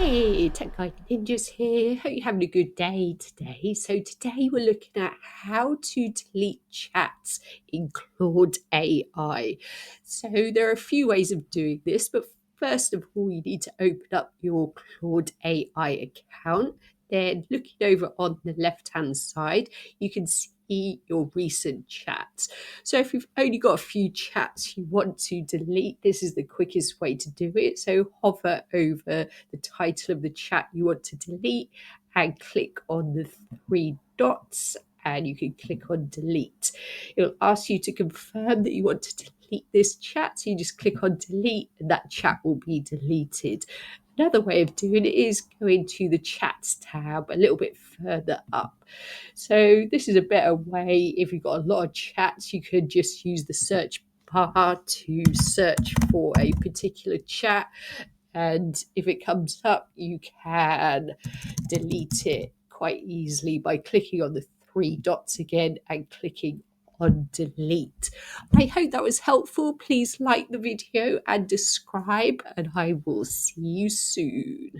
Hey, Tech Guide Ninjas here. Hope you're having a good day today. So today we're looking at how to delete chats in Claude AI. So there are a few ways of doing this, but first of all, you need to open up your Claude AI account. Then looking over on the left-hand side, you can see your recent chats. So if you've only got a few chats you want to delete, this is the quickest way to do it. So hover over the title of the chat you want to delete and click on the three dots and you can click on delete. It'll ask you to confirm that you want to delete this chat, so you just click on delete and that chat will be deleted. Another way of doing it is going to the chats tab a little bit further up. So this is a better way. If you've got a lot of chats, you could just use the search bar to search for a particular chat, and if it comes up you can delete it quite easily by clicking on the three dots again and clicking on delete. I hope that was helpful. Please like the video and subscribe, and I will see you soon.